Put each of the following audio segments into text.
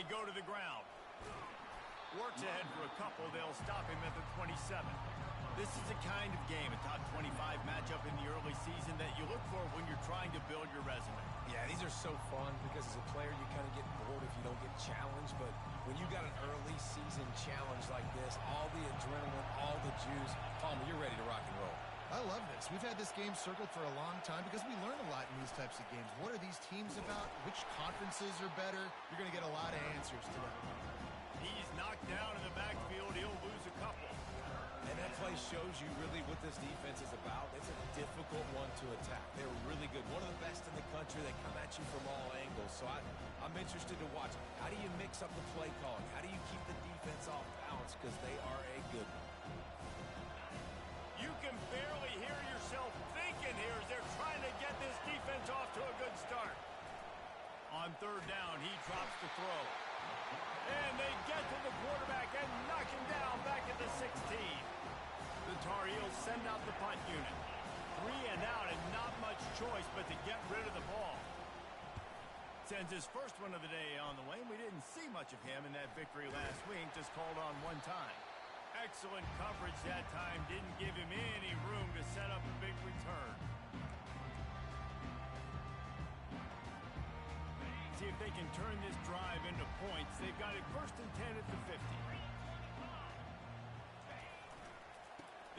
They go to the ground. Works ahead for a couple. They'll stop him at the 27. This is the kind of game, a top 25 matchup in the early season, that you look for when you're trying to build your resume. Yeah, these are so fun because as a player, you kind of get bored if you don't get challenged. But when you got an early season challenge like this, all the adrenaline, all the juice, Palmer, you're ready to rock and roll. I love this. We've had this game circled for a long time because we learn a lot in these types of games. What are these teams about? Which conferences are better? You're going to get a lot of answers today. He's knocked down in the backfield. He'll lose a couple. And that play shows you really what this defense is about. It's a difficult one to attack. They're really good. One of the best in the country. They come at you from all angles. So I'm interested to watch. How do you mix up the play calling? How do you keep the defense off balance? Because they are a good one. You can barely hear yourself thinking here as they're trying to get this defense off to a good start. On third down, he drops the throw. And they get to the quarterback and knock him down back at the 16. The Tar Heels send out the punt unit. 3 and out and not much choice but to get rid of the ball. Sends his first one of the day on the way. We didn't see much of him in that victory last week, just called on one time. Excellent coverage that time. Didn't give him any room to set up a big return. See if they can turn this drive into points. They've got it 1st and 10 at the 50.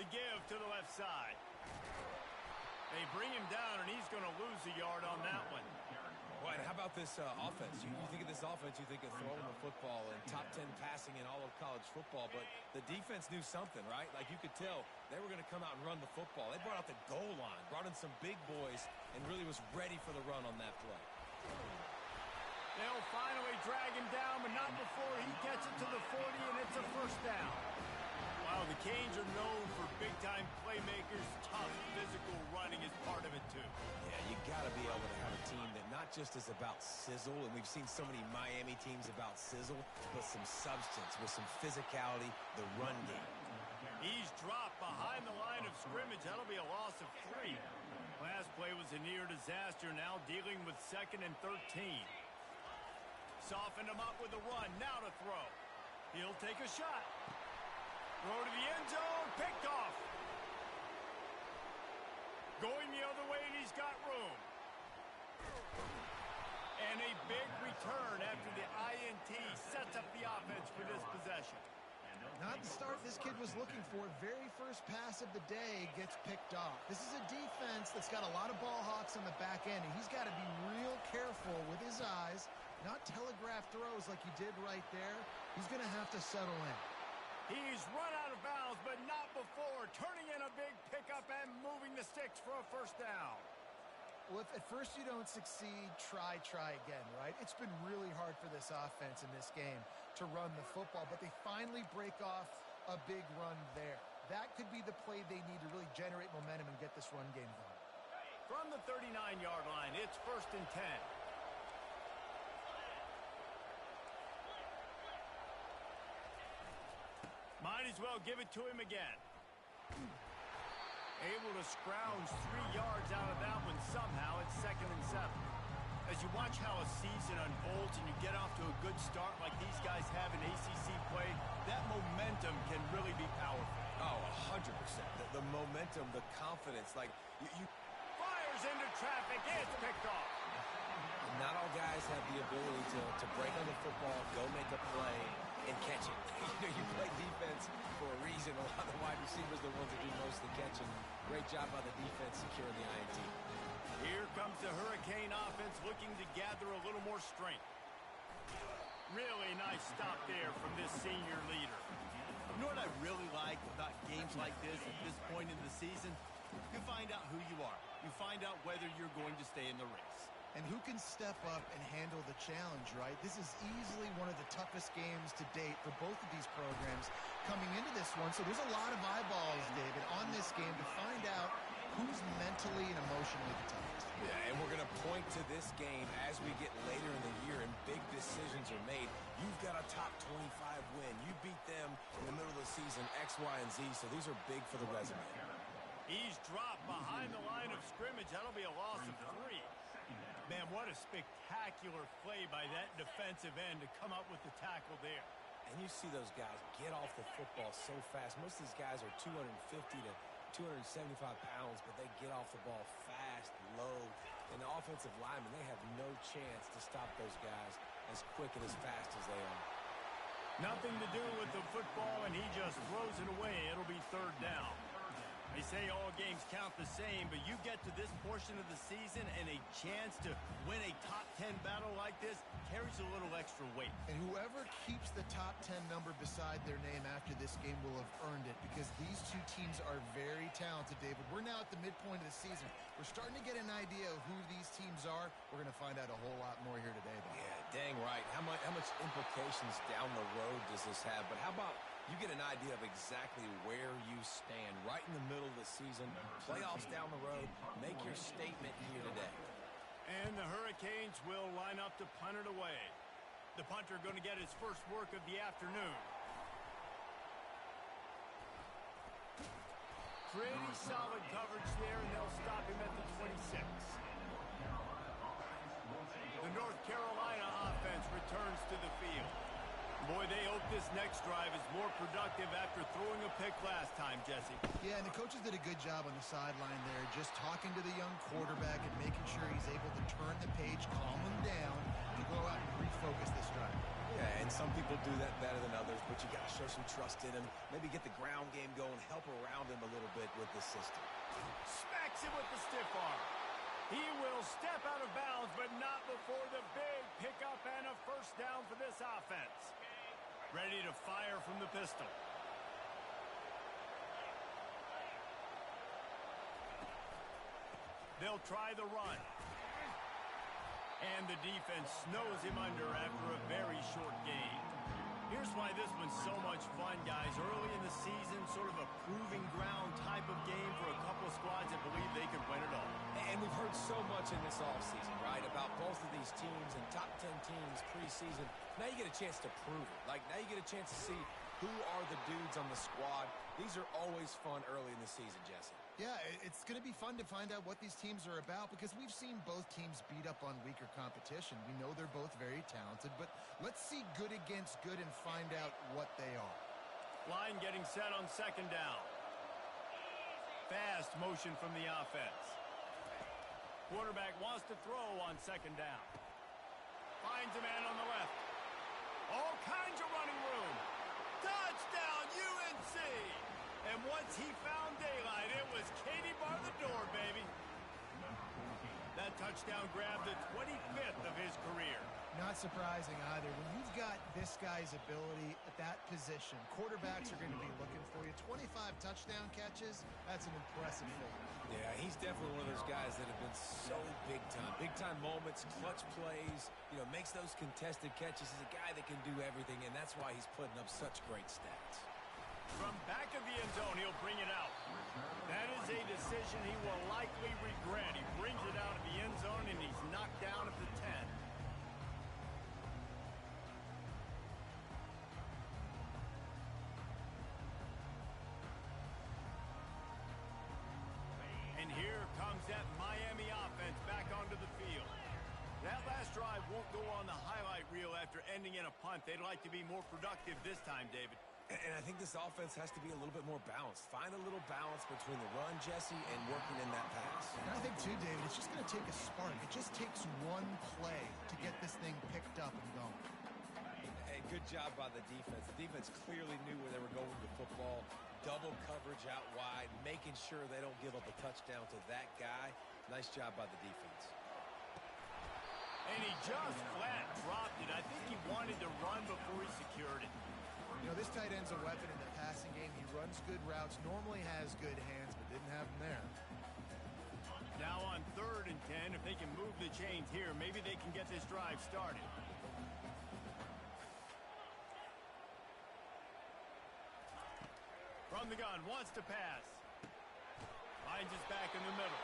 The give to the left side. They bring him down, and he's going to lose a yard on that one. Well, and how about this offense? You think of this offense, you think of throwing the football and top 10 passing in all of college football, but the defense knew something, right? Like you could tell they were going to come out and run the football. They brought out the goal line, brought in some big boys, and really was ready for the run on that play. They'll finally drag him down, but not before he gets it to the 40, and it's a first down. Wow, the Canes are known for big-time playmakers. Tough physical running is part of it, too. Yeah, you got to be able to have a team that not just is about sizzle, and we've seen so many Miami teams about sizzle, but some substance with some physicality, the run game. He's dropped behind the line of scrimmage. That'll be a loss of 3. Last play was a near disaster, now dealing with 2nd and 13. Softened him up with the run, now to throw. He'll take a shot. Throw to the end zone, picked off. Going the other way, and he's got room. And a big return after the INT sets up the offense for this possession. Not the start this kid was looking for. Very first pass of the day gets picked off. This is a defense that's got a lot of ball hawks on the back end, and he's got to be real careful with his eyes, not telegraph throws like he did right there. He's going to have to settle in. He's run out of bounds, but not before. Turning in a big pickup and moving the sticks for a first down. Well, if at first you don't succeed, try again, right? It's been really hard for this offense in this game to run the football, but they finally break off a big run there. That could be the play they need to really generate momentum and get this run game going. From the 39-yard line, it's 1st and 10. Might as well give it to him again. Able to scrounge 3 yards out of that one somehow. It's 2nd and 7. As you watch how a season unfolds and you get off to a good start like these guys have in ACC play, that momentum can really be powerful. Oh, 100%. The momentum, the confidence, like you fires into traffic. It's picked off. Not all guys have the ability to break on the football, go make a play, and catch it. You play defense for a reason. A lot of the wide receivers are the ones that do most of the catching. Great job by the defense securing the INT. Here comes the Hurricane offense looking to gather a little more strength. Really nice stop there from this senior leader. You know what I really like about games like this at this point in the season? You find out who you are. You find out whether you're going to stay in the race. And who can step up and handle the challenge, right? This is easily one of the toughest games to date for both of these programs coming into this one. So there's a lot of eyeballs, David, on this game to find out who's mentally and emotionally the toughest. Yeah, and we're going to point to this game as we get later in the year and big decisions are made. You've got a top 25 win. You beat them in the middle of the season, X, Y, and Z, so these are big for the resume. He's dropped behind the line of scrimmage. That'll be a loss of 3. Man, what a spectacular play by that defensive end to come up with the tackle there. And you see those guys get off the football so fast. Most of these guys are 250 to 275 pounds, but they get off the ball fast, low. And the offensive linemen, they have no chance to stop those guys as quick and as fast as they are. Nothing to do with the football, and he just throws it away. It'll be third down. They say all games count the same, but you get to this portion of the season and a chance to win a top 10 battle like this carries a little extra weight. And whoever keeps the top 10 number beside their name after this game will have earned it, because these two teams are very talented, David. We're now at the midpoint of the season. We're starting to get an idea of who these teams are. We're going to find out a whole lot more here today, though. Yeah, dang right. How much implications down the road does this have? But how about you get an idea of exactly where you stand right in the middle of the season, playoffs down the road, make your statement here today. And the Hurricanes will line up to punt it away. The punter going to get his first work of the afternoon. Pretty solid coverage there, and they'll stop him at the 26. The North Carolina offense returns to the field. Boy, they hope this next drive is more productive after throwing a pick last time, Jesse. Yeah, and the coaches did a good job on the sideline there, just talking to the young quarterback and making sure he's able to turn the page, calm him down, to go out and refocus this drive. Yeah, and some people do that better than others, but you got to show some trust in him, maybe get the ground game going, help around him a little bit with the system. Smacks him with the stiff arm. He will step out of bounds, but not before the big pickup and a first down for this offense. Ready to fire from the pistol. They'll try the run. And the defense snows him under after a very short game. Here's why this one's so much fun, guys. Early in the season, sort of a proving ground type of game for a couple of squads that believe they could win it all. And we've heard so much in this offseason, right, about both of these teams and top 10 teams preseason. Now you get a chance to prove it. Like, now you get a chance to see who are the dudes on the squad. These are always fun early in the season, Jesse. Yeah, it's going to be fun to find out what these teams are about, because we've seen both teams beat up on weaker competition. We know they're both very talented, but let's see good against good and find out what they are. Line getting set on second down. Fast motion from the offense. Quarterback wants to throw on second down. Finds a man on the left. All kinds of running room. Touchdown, UNC! And once he found daylight, it was Katie bar the door, baby. That touchdown grabbed the 25th of his career. Not surprising either. When you've got this guy's ability at that position, quarterbacks are going to be looking for you. 25 touchdown catches, that's an impressive thing. Yeah, he's definitely one of those guys that have been so big time. Big time moments, clutch plays, makes those contested catches. He's a guy that can do everything, and that's why he's putting up such great stats. From back of the end zone, he'll bring it out. That is a decision he will likely regret. He brings it out of the end zone, and he's knocked down at the 10. And here comes that Miami offense back onto the field. That last drive won't go on the highlight reel after ending in a punt. They'd like to be more productive this time, David. And I think this offense has to be a little bit more balanced. Find a little balance between the run, Jesse, and working in that pass. And I think, too, David, it's just going to take a spark. It just takes one play to get this thing picked up and going. Hey, good job by the defense. The defense clearly knew where they were going with the football. Double coverage out wide, making sure they don't give up a touchdown to that guy. Nice job by the defense. And he just flat dropped it. I think he wanted to run before he secured it. This tight end's a weapon in the passing game. He runs good routes, normally has good hands, but didn't have them there. Now on 3rd and 10, if they can move the chains here, maybe they can get this drive started. From the gun, wants to pass. Finds his back in the middle.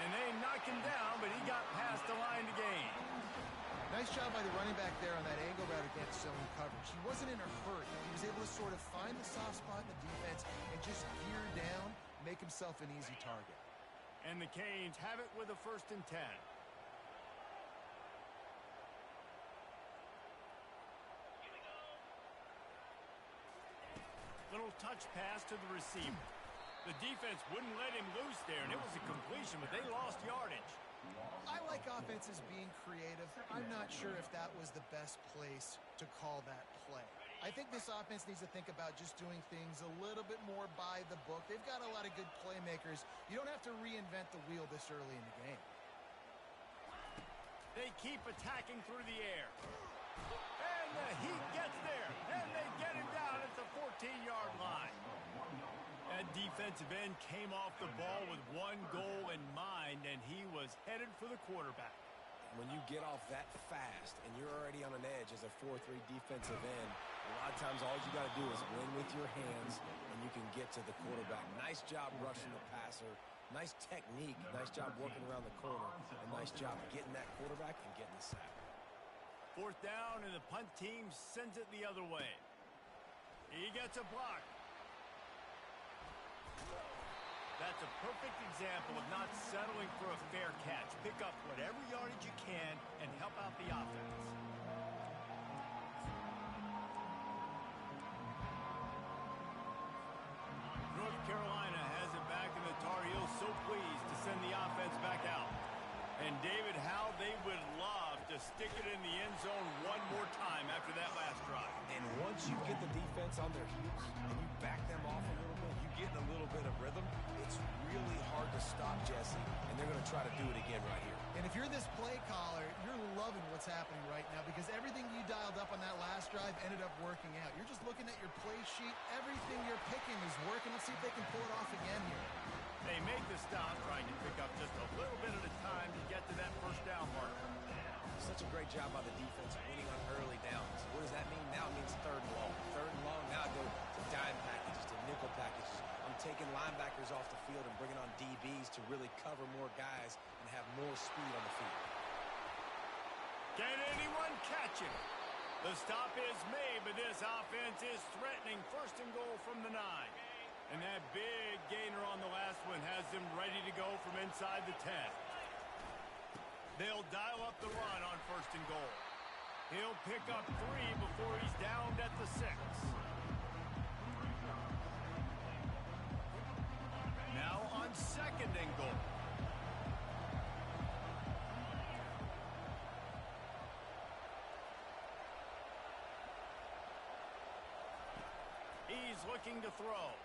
And they knocked him down, but he got past the line to gain. Nice job by the running back there on that angle route against zone coverage. He wasn't in a hurry. He was able to sort of find the soft spot in the defense and just gear down, make himself an easy target. And the Canes have it with a 1st and 10. touch pass to the receiver. The defense wouldn't let him loose there, and it was a completion, but they lost yardage. I like offenses being creative. I'm not sure if that was the best place to call that play. I think this offense needs to think about just doing things a little bit more by the book. They've got a lot of good playmakers. You don't have to reinvent the wheel this early in the game. They keep attacking through the air. And the Heat gets there, and they get him down at the 14-yard line. That defensive end came off the ball with one goal in mind, and he was headed for the quarterback. When you get off that fast and you're already on an edge as a 4-3 defensive end, a lot of times all you got to do is win with your hands, and you can get to the quarterback. Nice job rushing the passer. Nice technique. Nice job working around the corner. And nice job getting that quarterback and getting the sack. Fourth down, and the punt team sends it the other way. He gets a block. That's a perfect example of not settling for a fair catch. Pick up whatever yardage you can and help out the offense. North Carolina has it back, and the Tar Heels so pleased to send the offense back out. And David, how they would love to stick it in the end zone one more time after that last drive. And once you get the defense on their heels and you back them off a little bit, you get in a little bit of rhythm, it's really hard to stop, Jesse, and they're going to try to do it again right here. And if you're this play caller, you're loving what's happening right now because everything you dialed up on that last drive ended up working out. You're just looking at your play sheet. Everything you're picking is working. Let's see if they can pull it off again here. They make the stop, trying to pick up just a little bit at a time to get to that first down marker. Such a great job by the defense winning on early downs. What does that mean? Now it means third and long. Third and long, now I go to dime packages, to nickel packages. I'm taking linebackers off the field and bringing on DBs to really cover more guys and have more speed on the field. Can anyone catch him? The stop is made, but this offense is threatening first and goal from the 9. And that big gainer on the last one has them ready to go from inside the 10. They'll dial up the run on first and goal. He'll pick up 3 before he's downed at the 6. Now on second and goal. He's looking to throw.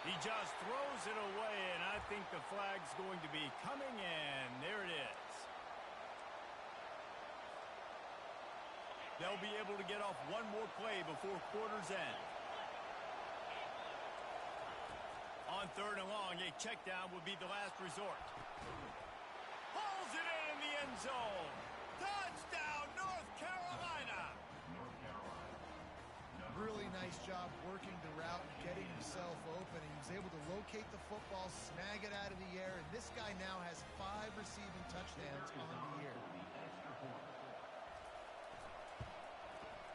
He just throws it away, and I think the flag's going to be coming, and there it is. They'll be able to get off one more play before quarter's end. On third and long, a check down would be the last resort. Pulls it in the end zone. Touchdown, North Carolina! Really nice job working the route and getting himself open. He was able to locate the football, snag it out of the air, and this guy now has 5 receiving touchdowns on the year.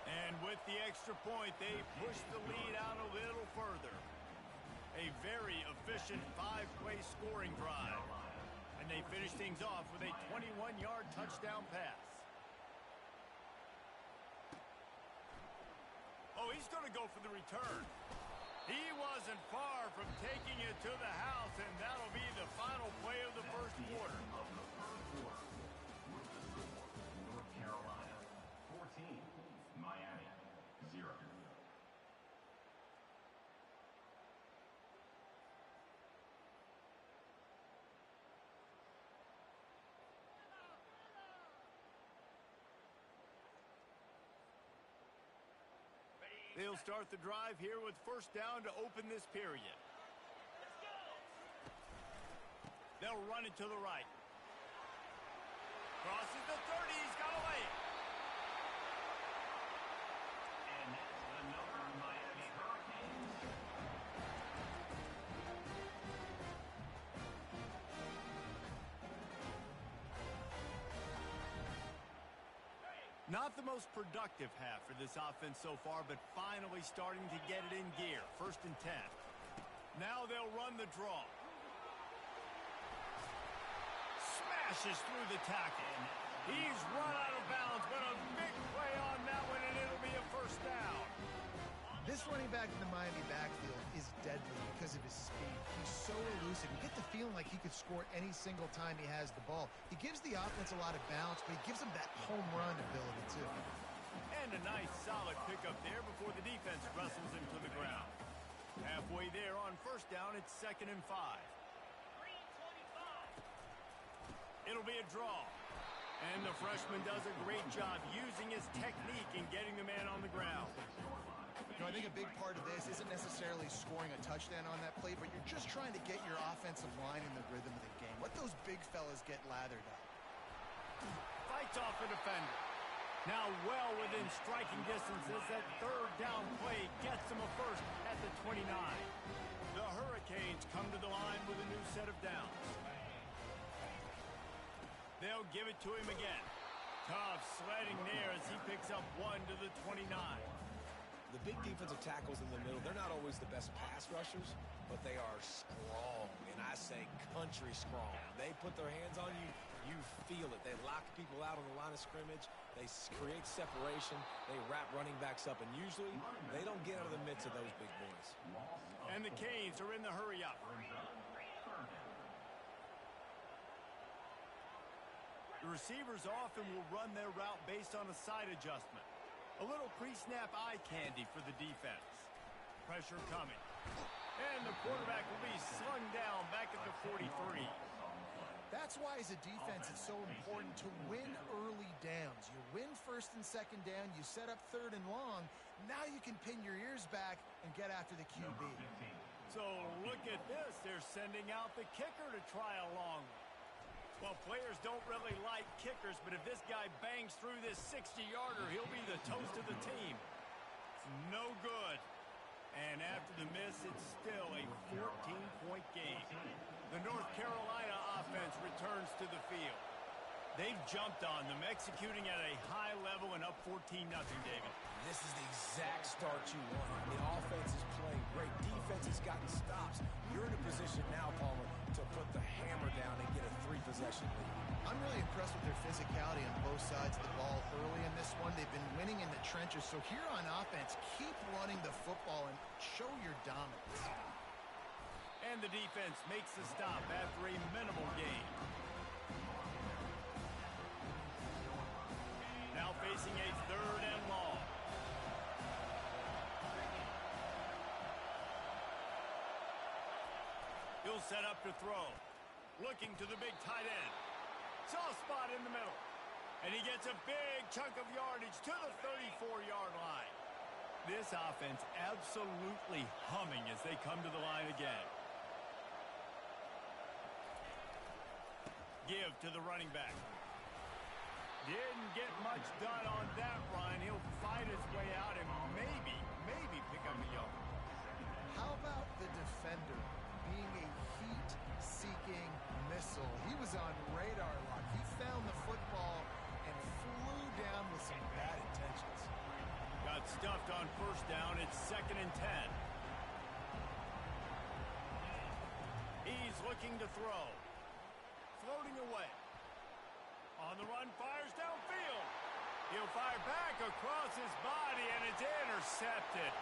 And with the extra point, they push the lead out a little further. A very efficient 5-play scoring drive. And they finish things off with a 21-yard touchdown pass. Oh, he's going to go for the return. He wasn't far from taking it to the house, and that'll be the final play of the first quarter. North Carolina 14, Miami 0. They'll start the drive here with first down to open this period. They'll run it to the right. Crosses the 30. He's got away. And that's another Miami Hurricanes. Not the most productive half for this offense so far, but finally starting to get it in gear. First and 10. Now they'll run the draw. Smashes through the tackle. He's run out of bounds, but a big play on that one, and it'll be a first down. This running back in the Miami backfield is deadly because of his speed. He's so elusive. You get the feeling like he could score any single time he has the ball. He gives the offense a lot of bounce, but he gives them that home run ability, too. And a nice, solid pickup there before the defense wrestles him to the ground. Halfway there on first down, it's 2nd and 5. It'll be a draw. And the freshman does a great job using his technique and getting the man on the ground. You know, I think a big part of this isn't necessarily scoring a touchdown on that play, but you're just trying to get your offensive line in the rhythm of the game. Let those big fellas get lathered up. Fights off a defender. Now well within striking distance as that 3rd down play gets him a first at the 29. The Hurricanes come to the line with a new set of downs. They'll give it to him again. Tough sledding there as he picks up 1 to the 29. The big defensive tackles in the middle, they're not always the best pass rushers, but they are strong, and I say country strong. They put their hands on you, you feel it. They lock people out on the line of scrimmage. They create separation. They wrap running backs up, and usually they don't get out of the midst of those big boys. And the Canes are in the hurry-up. The receivers often will run their route based on a side adjustment. A little pre-snap eye candy for the defense. Pressure coming. And the quarterback will be slung down back at the 43. That's why, as a defense, it's so important to win early downs. You win 1st and 2nd down, you set up 3rd and long. Now you can pin your ears back and get after the QB. So look at this. They're sending out the kicker to try a long one. Well, players don't really like kickers, but if this guy bangs through this 60-yarder, he'll be the toast of the team. No good. And after the miss, it's still a 14-point game. The North Carolina offense returns to the field. They've jumped on them, executing at a high level and up 14-0, David. This is the exact start you want. The offense is playing great. Defense has gotten stops. You're in a position now, Palmer, to put the hammer down and get a 3-possession lead. I'm really impressed with their physicality on both sides of the ball early in this one. They've been winning in the trenches. So here on offense, keep running the football and show your dominance. And the defense makes the stop after a minimal gain. Now facing a 3rd and long. He'll set up to throw. Looking to the big tight end. Soft spot in the middle. And he gets a big chunk of yardage to the 34-yard line. This offense absolutely humming as they come to the line again. Give to the running back. Didn't get much done on that run. He'll fight his way out and maybe pick up a yard. How about the defender being a heat-seeking missile? He was on radar lock. He found the football and flew down with some bad intentions. Got stuffed on first down. It's 2nd and 10. He's looking to throw. Floating away. On the run, fires downfield. He'll fire back across his body, and it's intercepted.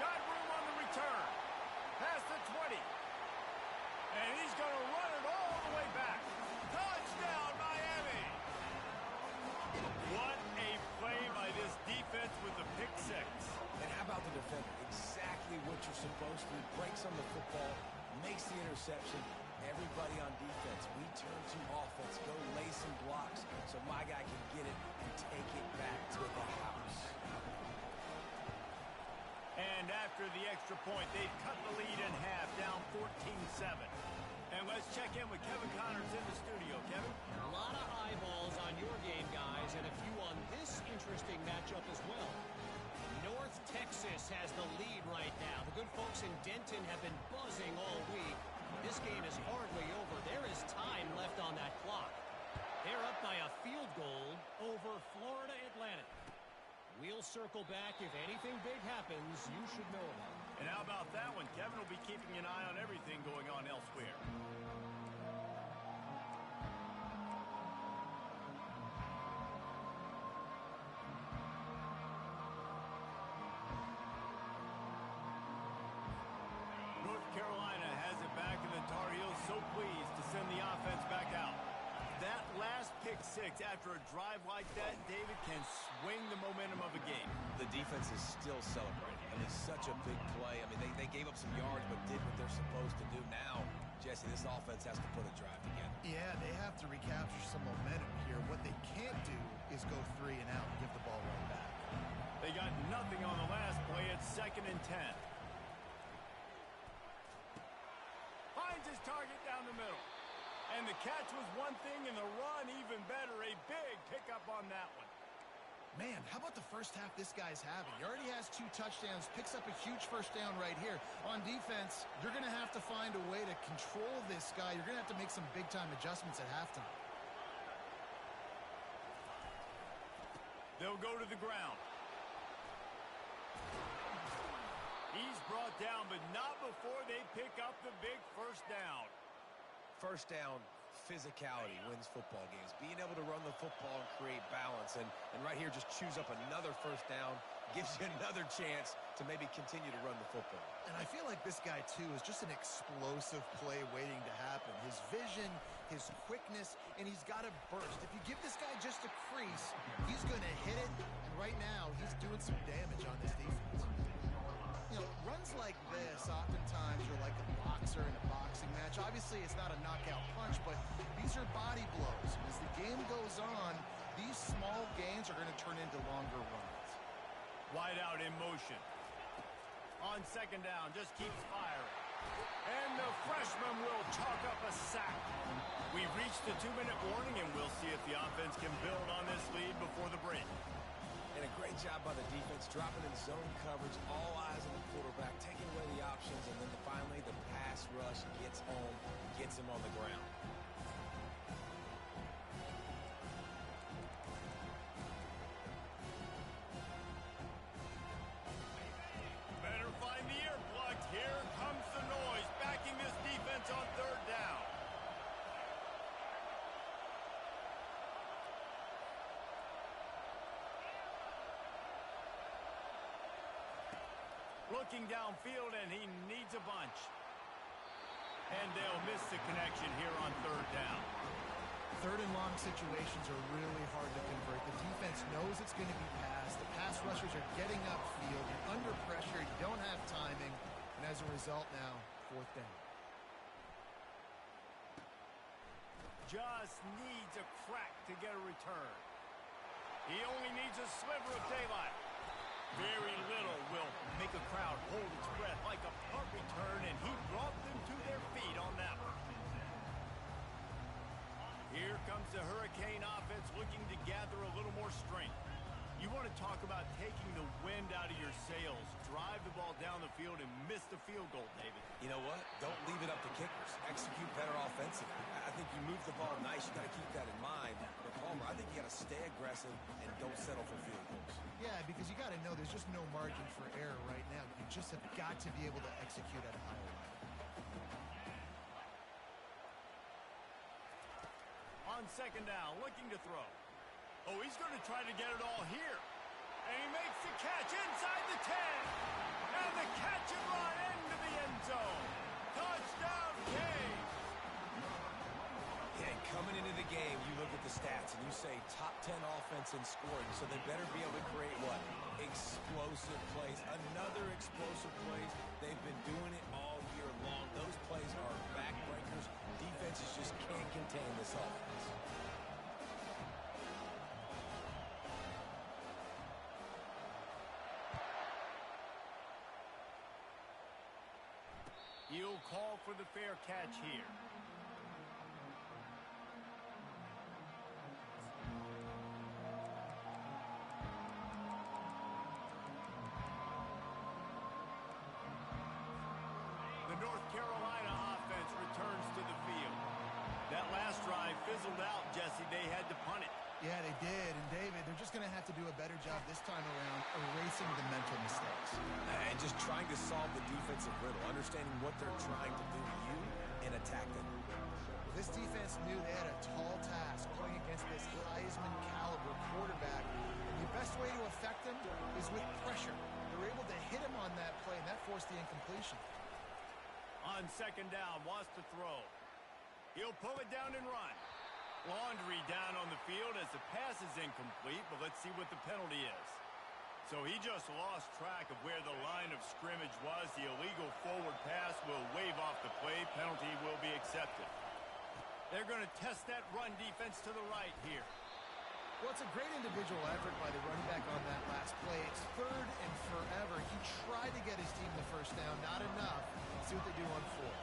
Got room on the return. Past the 20. And he's going to run it all the way back. Touchdown, Miami! What a play by this defense with the pick 6. And how about the defender? Exactly what you're supposed to. Breaks on the football, makes the interception. Everybody on defense, we turn to offense. Go lay some blocks so my guy can get it and take it back to the house. And after the extra point, they've cut the lead in half, down 14-7. And let's check in with Kevin Connors in the studio. Kevin? A lot of eyeballs on your game, guys, and a few on this interesting matchup as well. North Texas has the lead right now. The good folks in Denton have been buzzing all week. This game is hardly over. There is time left on that clock. They're up by a field goal over Florida Atlantic. We'll circle back. If anything big happens, you should know about it. And how about that one? Kevin will be keeping an eye on everything going on elsewhere. after a drive like that, David can swing the momentum of a game. The defense is still celebrating. I mean, such a big play. I mean, they gave up some yards but did what they're supposed to do. Now, Jesse, this offense has to put a drive together. Yeah, they have to recapture some momentum here. What they can't do is go 3 and out and give the ball right back. They got nothing on the last play. It's 2nd and 10. Finds his target down the middle. And the catch was one thing, and the run even better. A big pickup on that one. Man, how about the first half this guy's having? He already has 2 touchdowns, picks up a huge first down right here. On defense, you're going to have to find a way to control this guy. You're going to have to make some big-time adjustments at halftime. They'll go to the ground. He's brought down, but not before they pick up the big first down. First down, physicality wins football games. Being able to run the football and create balance. And right here, just choose up another first down. Gives you another chance to maybe continue to run the football. And I feel like this guy, too, is just an explosive play waiting to happen. His vision, his quickness, and he's got a burst. If you give this guy just a crease, he's going to hit it. And right now, he's doing some damage on this defense. You know, runs like this oftentimes are like a boxer in a boxing match. Obviously, it's not a knockout punch, but these are body blows. And as the game goes on, these small gains are going to turn into longer runs. Wide out in motion. On 2nd down, just keeps firing. And the freshman will chalk up a sack. We've reached the 2-minute warning, and we'll see if the offense can build on this lead before the break. And a great job by the defense, dropping in zone coverage, all eyes on the quarterback, taking away the options, and then finally the pass rush gets home, gets him on the ground. Better find the earplugs. Here comes the noise, backing this defense on 3rd down. Looking downfield, and he needs a bunch. And they'll miss the connection here on 3rd down. 3rd and long situations are really hard to convert. The defense knows it's going to be passed. The pass rushers are getting upfield. You're under pressure. You don't have timing. And as a result now, 4th down. Just needs a crack to get a return. He only needs a sliver of daylight. Very little will make a crowd hold its breath like a punt return, and he brought them to their feet on that one. Here comes the Hurricane offense looking to gather a little more strength. You want to talk about taking the wind out of your sails. Drive the ball down the field and miss the field goal, David. You know what? Don't leave it up to kickers. Execute better offensively. I think you move the ball nice. You got to keep that in mind. But Palmer, I think you got to stay aggressive and don't settle for field goals. Yeah, because you got to know there's just no margin for error right now. You just have got to be able to execute at a higher level. On 2nd down, looking to throw. Oh, he's going to try to get it all here. And he makes the catch inside the 10. And the catch and run into the end zone. Touchdown, Canes. Yeah, and coming into the game, you look at the stats and you say top 10 offense in scoring, so they better be able to create what? Explosive plays. Another explosive plays. They've been doing it all year long. Those plays are backbreakers. Defenses just can't contain this offense. He'll call for the fair catch here. The North Carolina offense returns to the field. That last drive fizzled out, Jesse. They had to punt it. Yeah, they did. And, David, they're just going to have to do a better job this time around erasing the mental mistakes. And just trying to solve the defensive riddle, understanding what they're trying to do to you and attack them. This defense knew they had a tall task playing against this Heisman caliber quarterback. And the best way to affect him is with pressure. They were able to hit him on that play, and that forced the incompletion. On 2nd down, wants to throw. He'll pull it down and run. Laundry down on the field as the pass is incomplete, but let's see what the penalty is. So he just lost track of where the line of scrimmage was. The illegal forward pass will wave off the play. Penalty will be accepted. They're going to test that run defense to the right here. Well, it's a great individual effort by the running back on that last play. It's third and forever. He tried to get his team the first down. Not enough. Let's see what they do on fourth.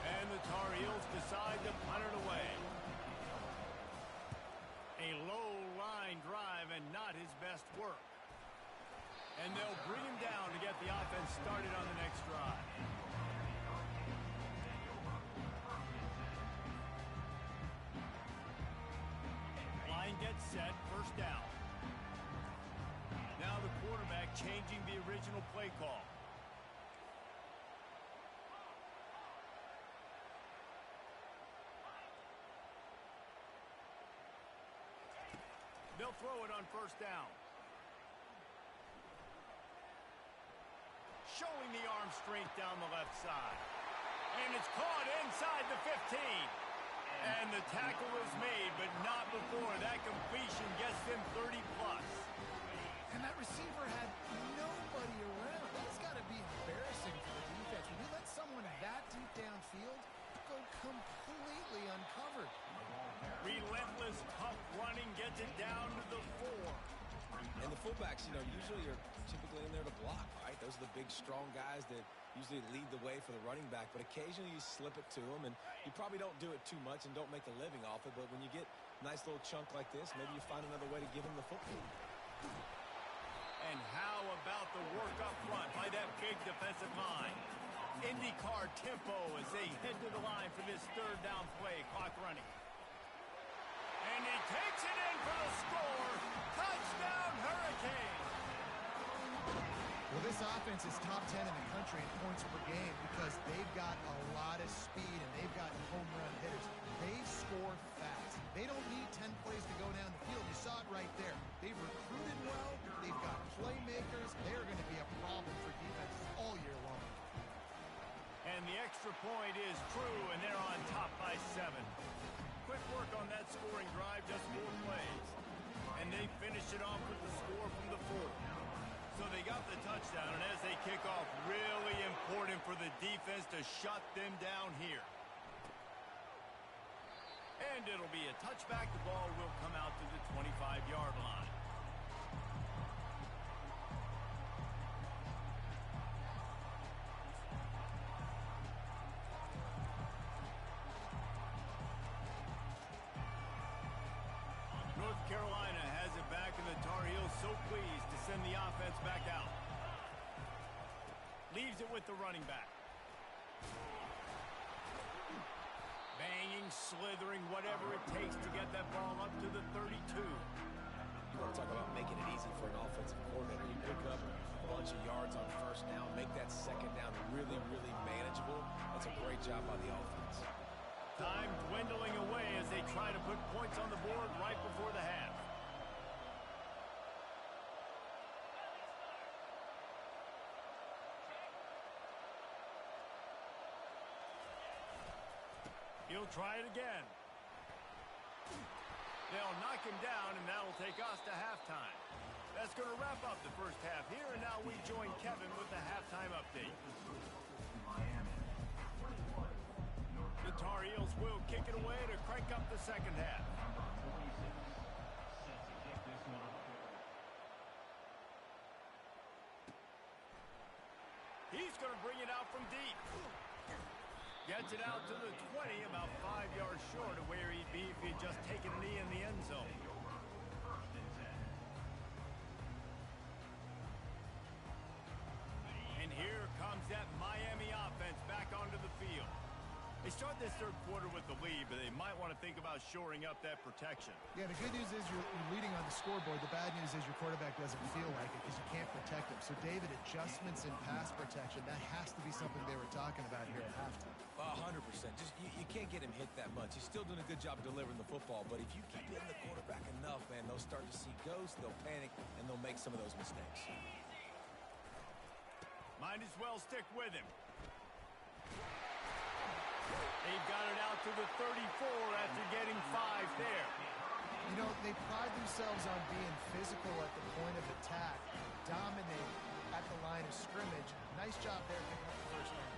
And the Tar Heels decide to punt it away. A low line drive and not his best work. And they'll bring him down to get the offense started on the next drive. Line gets set, first down. Now the quarterback changing the original play call. They'll throw it on first down. Showing the arm strength down the left side. And it's caught inside the 15. And the tackle is made, but not before. That completion gets them 30-plus. And that receiver had nobody around. That's got to be embarrassing for the defense. When you let someone that deep downfield go completely uncovered. Relentless, tough running gets it down to the 4. And the fullbacks, usually are typically in there to block, right? Those are the big, strong guys that usually lead the way for the running back. But occasionally you slip it to them, and you probably don't do it too much and don't make a living off it. But when you get a nice little chunk like this, maybe you find another way to give him the football. And how about the work up front by that big defensive line? IndyCar tempo as they head to the line for this third down play. Clock running. And he takes it in for the score. Touchdown, Hurricanes. Well, this offense is top 10 in the country in points per game because they've got a lot of speed and they've got home run hitters. They score fast. They don't need 10 plays to go down the field. You saw it right there. They've recruited well. They've got playmakers. They're going to be a problem for defenses all year long. And the extra point is true, and they're on top by 7. Quick work on that scoring drive, just 4 plays. And they finish it off with the score from the 4th. So they got the touchdown, and as they kick off, really important for the defense to shut them down here. And it'll be a touchback. The ball will come out to the 25-yard line. North Carolina has it back, and the Tar Heels so pleased to send the offense back out. Leaves it with the running back. Banging, slithering, whatever it takes to get that ball up to the 32. You want to talk about making it easy for an offensive coordinator. You pick up a bunch of yards on first down, make that second down really, really manageable. That's a great job by the offense. Time dwindling away as they try to put points on the board right before the half. He'll try it again. They'll knock him down, and that'll take us to halftime. That's going to wrap up the first half here, and now we join Kevin with the halftime update. The Tar Heels will kick it away to crank up the second half. He's going to bring it out from deep. Gets it out to the 20, about 5 yards short of where he'd be if he'd just taken a knee in the end zone. And here comes that Miami offense back onto the field. They start this third quarter with the lead, but they might want to think about shoring up that protection. Yeah, the good news is you're leading on the scoreboard. The bad news is your quarterback doesn't feel like it because you can't protect him. So, David, adjustments in pass protection, that has to be something they were talking about here at halftime. 100%. Just you can't get him hit that much. He's still doing a good job delivering the football, but if you keep hitting the quarterback enough, man, they'll start to see ghosts, they'll panic, and they'll make some of those mistakes. Might as well stick with him. They've got it out to the 34 after getting 5 there. You know, they pride themselves on being physical at the point of attack, dominate at the line of scrimmage. Nice job there picking up the first down.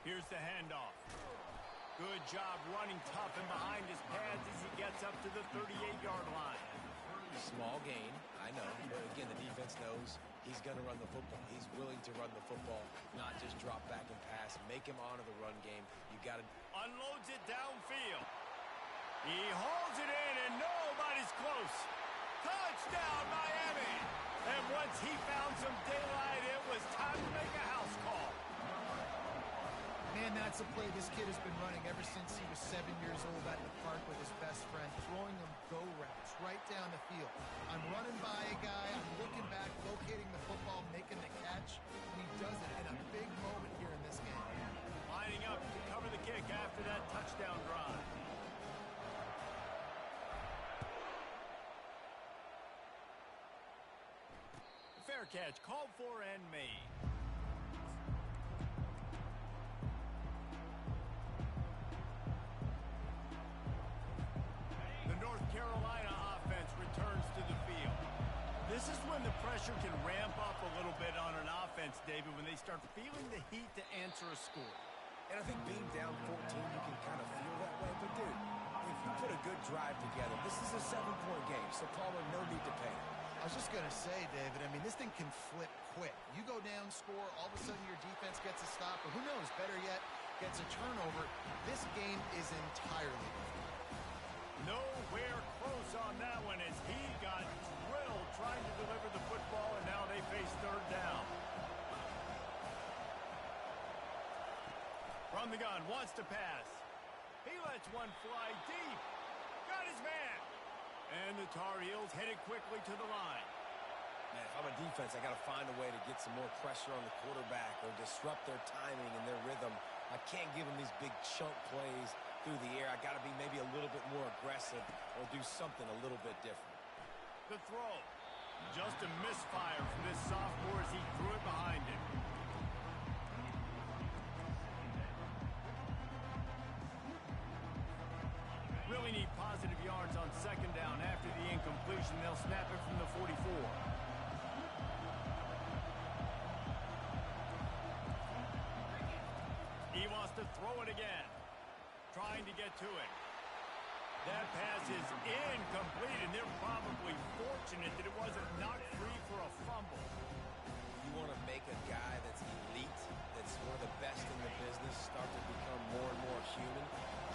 Here's the handoff. Good job running tough and behind his pads as he gets up to the 38-yard line. Small gain, I know. But again, the defense knows he's going to run the football. He's willing to run the football, not just drop back and pass. Make him honor the run game. You got to... Unloads it downfield. He hauls it in, and nobody's close. Touchdown, Miami! And once he found some daylight, it was time to make a house call. Man, that's a play this kid has been running ever since he was 7 years old at the park with his best friend, throwing him go routes right down the field. I'm running by a guy, I'm looking back, locating the football, making the catch, and he does it in a big moment here in this game. Lining up to cover the kick after that touchdown drive. Fair catch, called for and made. The North Carolina offense returns to the field. This is when the pressure can ramp up a little bit on an offense, David, when they start feeling the heat to answer a score. And I think being down 14, you can kind of feel that way. But, dude, if you put a good drive together, this is a 7-point game, so Palmer, no need to panic. I was just going to say, David, I mean, this thing can flip quick. You go down, score, all of a sudden your defense gets a stop, or who knows, better yet, gets a turnover. This game is entirely different. Nowhere close on that one as he got drilled trying to deliver the football, and now they face third down. From the gun, wants to pass. He lets one fly deep. Got his man. And the Tar Heels headed quickly to the line. Man, if I'm a defense, I got to find a way to get some more pressure on the quarterback or disrupt their timing and their rhythm. I can't give them these big chunk plays through the air. I got to be maybe a little bit more aggressive or do something a little bit different. The throw. Just a misfire from this sophomore as he threw it behind him. Really need positive yards on second down after the incompletion. They'll snap it from the 44. He wants to throw it again. Trying to get to it. That pass is incomplete, and they're probably fortunate that it wasn't knocked free for a fumble. You want to make a guy that's elite, that's one of the best in the business, start to become more and more human.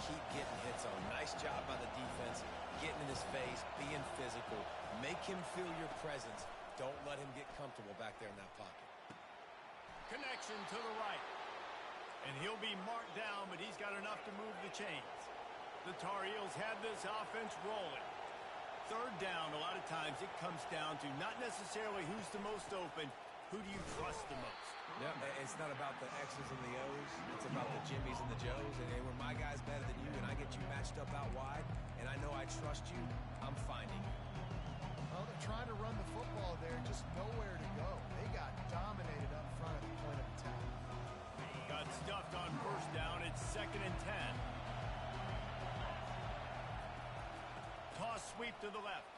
Keep getting hits on. Nice job by the defense, getting in his face, being physical. Make him feel your presence. Don't let him get comfortable back there in that pocket. Connection to the right. And he'll be marked down, but he's got enough to move the chains. The Tar Heels have this offense rolling. Third down, a lot of times it comes down to not necessarily who's the most open, who do you trust the most? Yeah, it's not about the X's and the O's. It's about the Jimmys and the Joes. And when my guy's better than you and I get you matched up out wide, and I know I trust you, I'm finding you. Well, they're trying to run the football there, just nowhere to go. They got dominated up front at the point of attack. Got stuffed on first down. It's 2nd and 10. Toss sweep to the left.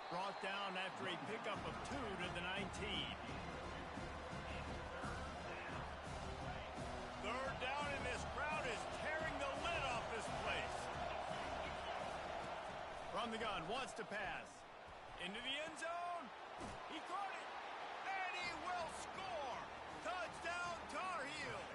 Brought down after a pickup of 2 to the 19. Third down, and this crowd is tearing the lid off this place. From the gun, wants to pass. Into the end zone. He caught it. And he will score. Touchdown, Tar Heels.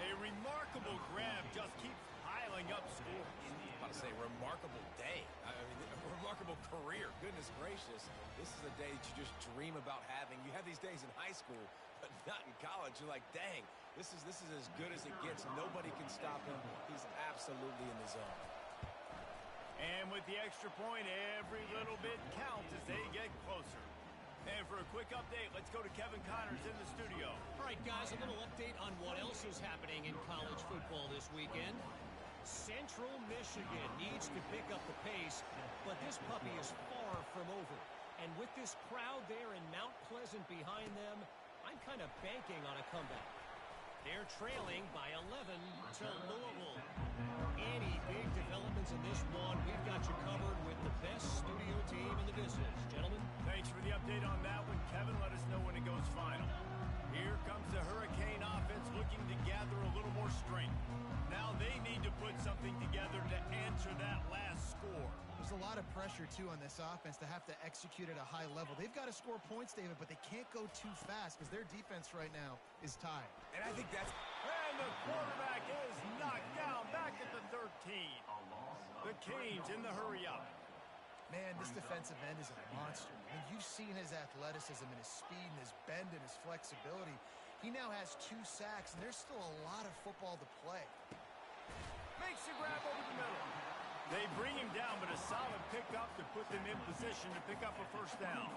A remarkable grab just keeps piling up scores. I was about to say, remarkable day. I mean, a remarkable career. Goodness gracious. This is a day that you just dream about having. You have these days in high school, but not in college. You're like, dang, this is as good as it gets. Nobody can stop him. He's absolutely in the zone. And with the extra point, every little bit counts as they get closer. And for a quick update, let's go to Kevin Connors in the studio. All right, guys, a little update on what else is happening in college football this weekend. Central Michigan needs to pick up the pace, but this puppy is far from over. And with this crowd there in Mount Pleasant behind them, I'm kind of banking on a comeback. They're trailing by 11 to Louisville. Any big developments in this one, we've got you covered with the best studio team in the business. Gentlemen. Thanks for the update on that one, Kevin. Let us know when it goes final. Here comes the Hurricane offense looking to gather a little more strength. Now they need to put something together to answer that last score. There's a lot of pressure, too, on this offense to have to execute at a high level. They've got to score points, David, but they can't go too fast because their defense right now is tired. And I think that's... And the quarterback is knocked down back at the 13. The Canes in the hurry-up. Man, this defensive end is a monster. I mean, you've seen his athleticism and his speed and his bend and his flexibility. He now has 2 sacks, and there's still a lot of football to play. Makes the grab over the middle. They bring him down, but a solid pickup to put them in position to pick up a first down.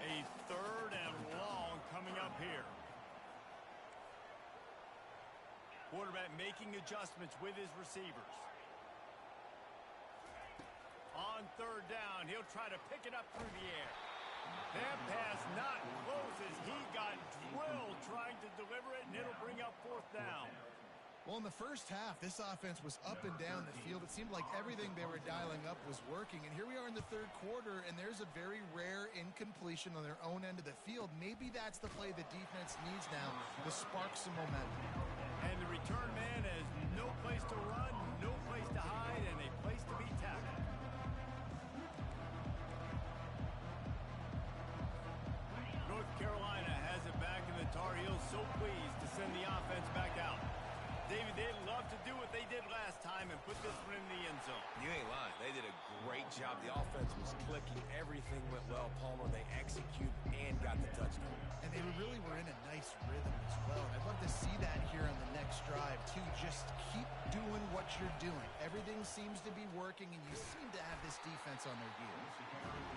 A 3rd and long coming up here. Quarterback making adjustments with his receivers. On 3rd down, he'll try to pick it up through the air. That pass not close as he got drilled trying to deliver it, and it'll bring up 4th down. Well, in the first half, this offense was up and down the field. It seemed like everything they were dialing up was working. And here we are in the 3rd quarter, and there's a very rare incompletion on their own end of the field. Maybe that's the play the defense needs now to spark some momentum. And the return man has no place to run, no place to hide, and a place to be tackled. North Carolina has it back, and the Tar Heels so pleased to send the offense back out. David, they'd love to do what they did last time and put this one in the end zone. You ain't lying. They did a great job. The offense was clicking. Everything went well, Palmer. They executed and got the touchdown. And they really were in a nice rhythm as well. I'd love to see that here on the next drive, too. Just keep doing what you're doing. Everything seems to be working, and you seem to have this defense on their heels.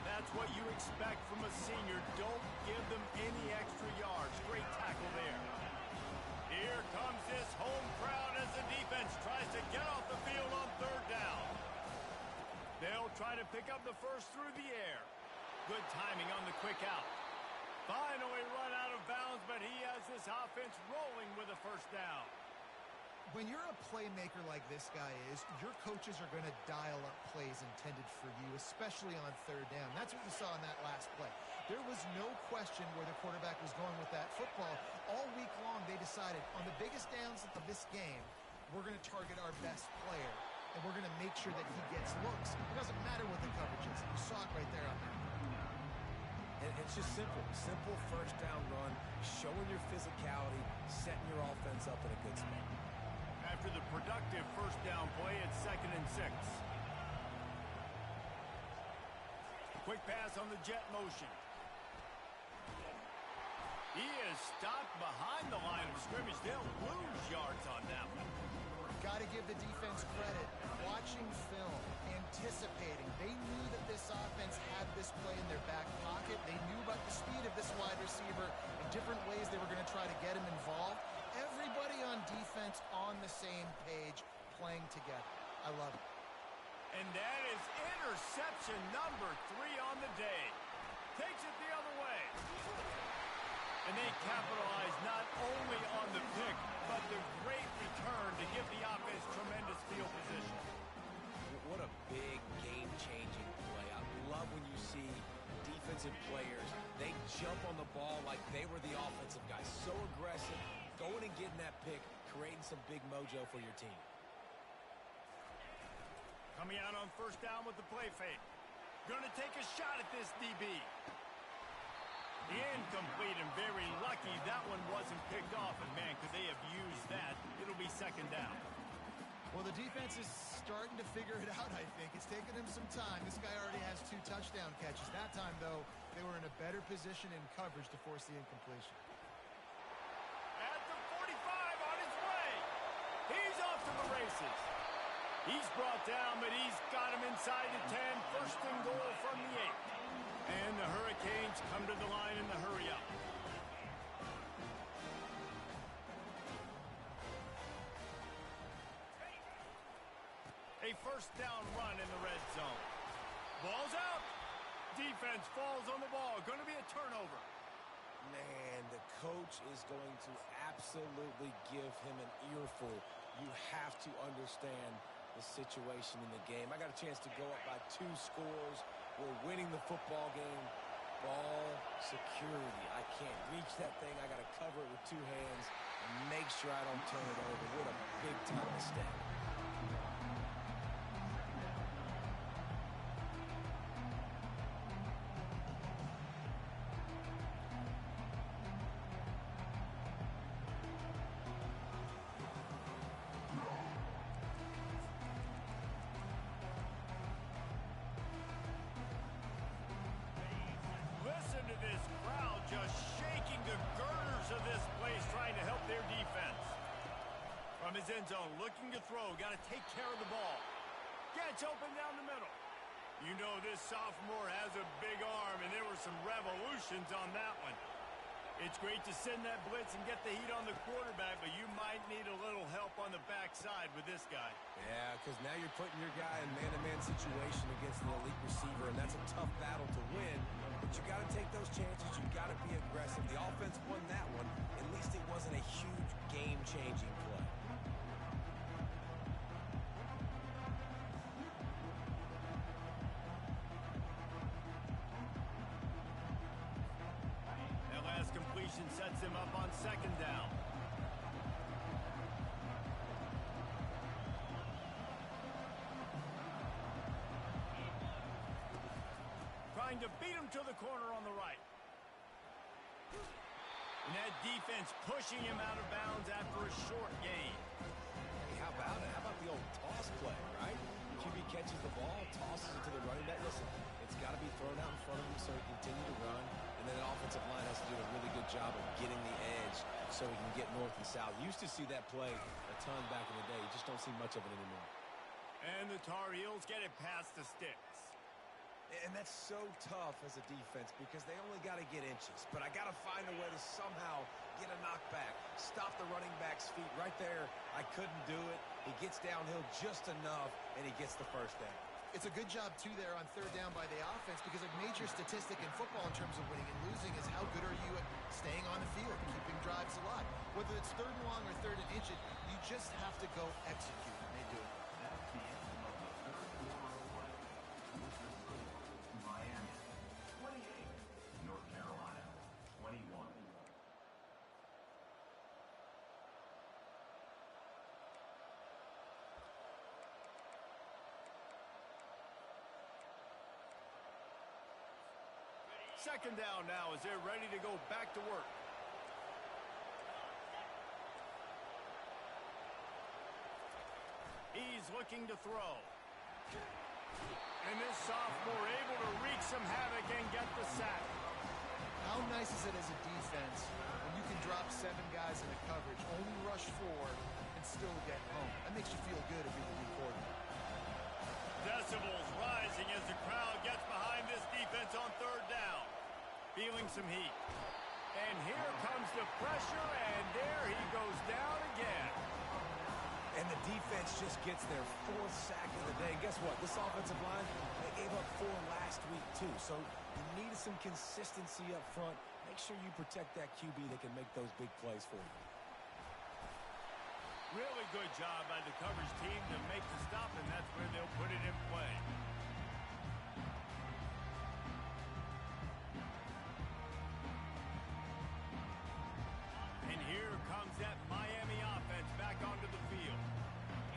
That's what you expect from a senior. Don't give them any extra yards. Great tackle there. Here comes this home crowd as the defense tries to get off the field on 3rd down. They'll try to pick up the first through the air. Good timing on the quick out. Finally run out of bounds, but he has this offense rolling with a first down. When you're a playmaker like this guy is, your coaches are going to dial up plays intended for you, especially on 3rd down. That's what we saw in that last play. There was no question where the quarterback was going with that football. All week long, they decided on the biggest downs of this game, we're going to target our best player, and we're going to make sure that he gets looks. It doesn't matter what the coverage is. You saw it right there on that. And it's just simple. Simple first down run, showing your physicality, setting your offense up in a good spot. After the productive first down play, it's 2nd and 6. Quick pass on the jet motion. He is stopped behind the line of scrimmage. They'll lose yards on that one. Got to give the defense credit. Watching film, anticipating. They knew that this offense had this play in their back pocket. They knew about the speed of this wide receiver and different ways they were going to try to get him involved. Everybody on defense on the same page, playing together. I love it. And that is interception number 3 on the day. Takes it the other way. And they capitalize not only on the pick, but the great return to give the offense tremendous field position. What a big game-changing play. I love when you see defensive players, they jump on the ball like they were the offensive guys. So aggressive, going and getting that pick, creating some big mojo for your team. Coming out on first down with the play fake. Going to take a shot at this DB. Incomplete and very lucky that one wasn't picked off. And, man, could they have used that? It'll be 2nd down. Well, the defense is starting to figure it out, I think. It's taken him some time. This guy already has 2 touchdown catches. That time, though, they were in a better position in coverage to force the incompletion. At the 45 on his way. He's off to the races. He's brought down, but he's got him inside the 10. 1st and goal from the 8. And the Hurricanes come to the line in the hurry-up. A first down run in the red zone. Ball's out. Defense falls on the ball. Going to be a turnover. Man, the coach is going to absolutely give him an earful. You have to understand the situation in the game. I got a chance to go up by 2 scores. We're winning the football game. Ball security. I can't reach that thing. I got to cover it with 2 hands and make sure I don't turn it over. What a big-time mistake. Listen to this crowd just shaking the girders of this place trying to help their defense. From his end zone, looking to throw. Got to take care of the ball. Gets open down the middle. You know this sophomore has a big arm, and there were some revolutions on that one. It's great to send that blitz and get the heat on the quarterback, but you might need a little help on the backside with this guy. Yeah, because now you're putting your guy in man-to-man situation against the elite receiver, and that's a tough battle to win. But you got to take those chances. You got to be aggressive. The offense won that one. At least it wasn't a huge game-changing play. That last completion sets him up on 2nd down. Trying to beat him to the corner on the right. And that defense pushing him out of bounds after a short gain. Hey, how about it? How about the old toss play, right? QB catches the ball, tosses it to the running back. Listen, it's got to be thrown out in front of him so he can continue to run. And then the offensive line has to do a really good job of getting the edge so he can get north and south. You used to see that play a ton back in the day. You just don't see much of it anymore. And the Tar Heels get it past the sticks. And that's so tough as a defense because they only got to get inches. But I got to find a way to somehow get a knockback, stop the running back's feet right there. I couldn't do it. He gets downhill just enough, and he gets the first down. It's a good job, too, there on 3rd down by the offense because a major statistic in football in terms of winning and losing is how good are you at staying on the field, keeping drives alive. Whether it's 3rd and long or 3rd and inch, you just have to go execute, and they do it. That's the end of the third quarter of play. With the score, Miami 28, North Carolina 21. Second down now as they're ready to go back to work. He's looking to throw. And this sophomore able to wreak some havoc and get the sack. How nice is it as a defense when you can drop 7 guys in a coverage, only rush 4, and still get home? That makes you feel good if you're the D coordinator. Decibels rising as the crowd gets behind this defense on 3rd down. Feeling some heat. And here comes the pressure, and there he goes down again. And the defense just gets their 4th sack of the day. And guess what? This offensive line, they gave up 4 last week, too. So you needed some consistency up front. Make sure you protect that QB that can make those big plays for you. Really good job by the coverage team to make the stop, and that's where they'll put it in play. And here comes that Miami offense back onto the field.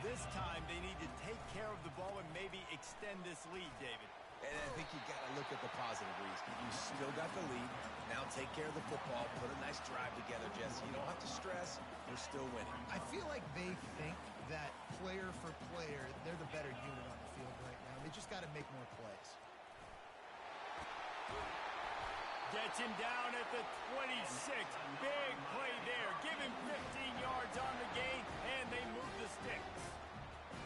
This time they need to take care of the ball and maybe extend this lead, David. And I think you got to look at the positive, Reese. You still got the lead. Now take care of the football. Put a nice drive together, Jesse. You don't have to stress. You're still winning. I feel like they think that player for player, they're the better unit on the field right now. They just got to make more plays. Gets him down at the 26. Big play there. Give him 15 yards on the gain, and they move the sticks.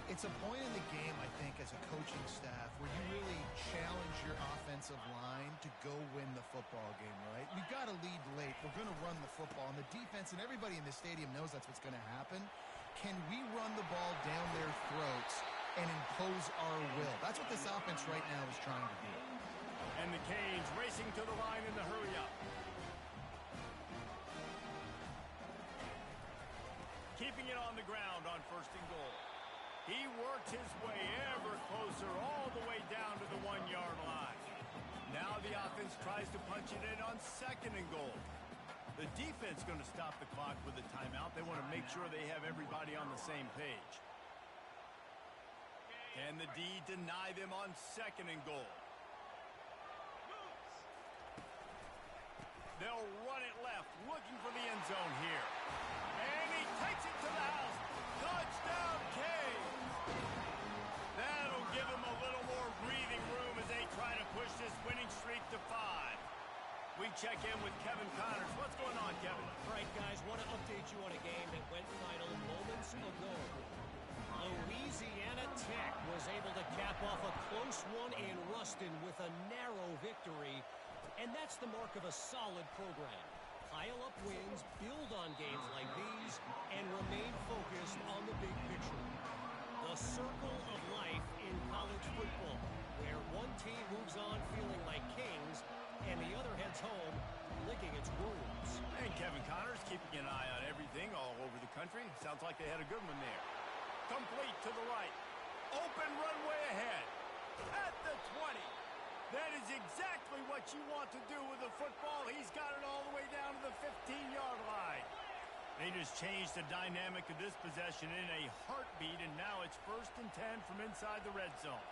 It's a point in the game, I think, as a coaching staff where you really challenge your offensive line to go win the football game, right? We've got to lead late. We're going to run the football, and the defense and everybody in the stadium knows that's what's going to happen. Can we run the ball down their throats and impose our will? That's what this offense right now is trying to do. And the Canes racing to the line in the hurry up. keeping it on the ground on 1st and goal. He worked his way ever closer all the way down to the 1-yard line. Now the offense tries to punch it in on 2nd and goal. The defense going to stop the clock with a timeout. They want to make sure they have everybody on the same page. Can the D deny them on 2nd and goal? They'll run it left, looking for the end zone here. And he takes it to the house. Touchdown, Canes! That'll give him a little more breathing room as they try to push this winning streak to 5. We check in with Kevin Connors. What's going on, Kevin? All right, guys, want to update you on a game that went final moments ago. Louisiana Tech was able to cap off a close one in Ruston with a narrow victory, and that's the mark of a solid program. Pile up wins, build on games like these, and remain focused on the big picture. The circle of life in college football, where one team moves on feeling like kings, and the other heads home licking its wounds. And Kevin Connors keeping an eye on everything all over the country. Sounds like they had a good one there. Complete to the right. Open runway ahead. At the 20. That is exactly what you want to do with the football. He's got it all the way down to the 15-yard line. They just changed the dynamic of this possession in a heartbeat, and now it's 1st and 10 from inside the red zone.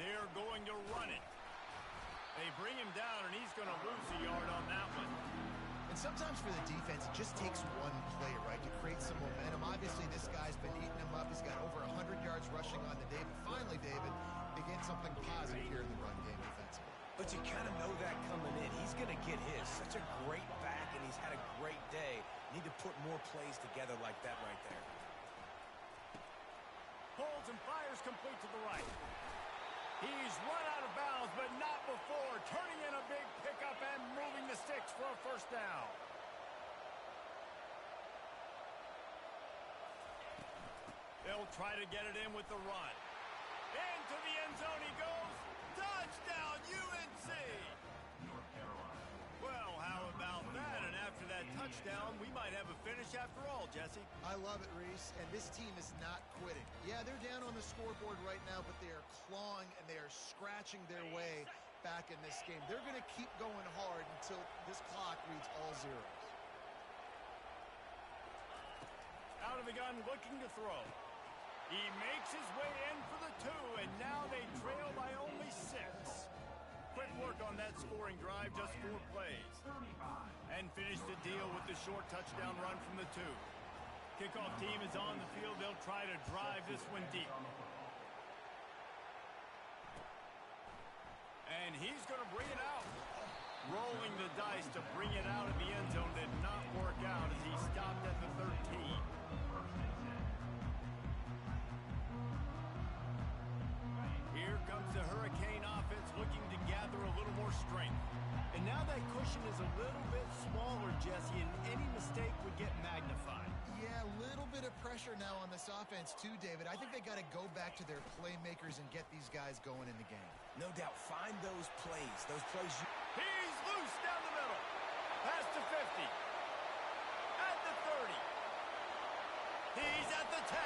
They're going to run it. They bring him down, and he's going to lose a yard on that one. And sometimes for the defense, it just takes one play, right, to create some momentum. Obviously, this guy's been eating him up. He's got over 100 yards rushing on the day. But finally, David, begins something positive here in the run game defensively. But you kind of know that coming in. He's going to get his. Such a great back, and he's had a great day. Need to put more plays together like that right there. Holds and fires complete to the right. He's run out of bounds, but not before. Turning in a big pickup and moving the sticks for a 1st down. They'll try to get it in with the run. Into the end zone he goes. Touchdown, UNC! North Carolina. Well, how about that? And after that touchdown, we might have a finish after all, Jesse. I love it, Reese, and this team is not quitting. Yeah, they're down on the scoreboard right now, but they are clawing and they are scratching their way back in this game. They're going to keep going hard until this clock reads all zeros. Out of the gun, looking to throw. He makes his way in for the 2, and now they trail by only 6. Quick work on that scoring drive, just 4 plays. And finish the deal with the short touchdown run from the 2. Kickoff team is on the field. They'll try to drive this one deep. And he's going to bring it out. Rolling the dice to bring it out of the end zone did not work out as he stopped at the 13. Here comes the Hurricane offense looking to gather a little more strength. And now that cushion is a little bit smaller, Jesse, and any mistake would get magnified. Yeah, a little bit of pressure now on this offense too, David. I think they got to go back to their playmakers and get these guys going in the game. No doubt. Find those plays. Those plays you... He's loose down the middle. Pass to 50. At the 30. He's at the 10.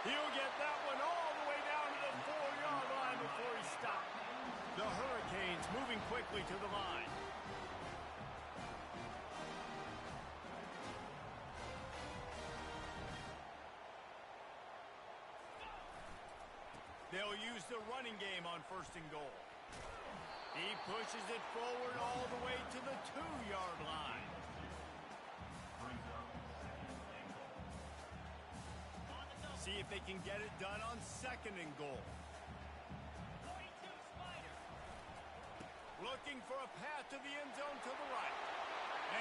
He'll get that one all the way down to the 4-yard line before he stopped. The Hurricanes moving quickly to the line. They'll use the running game on 1st and goal. He pushes it forward all the way to the 2-yard line. See if they can get it done on 2nd and goal. Looking for a path to the end zone to the right.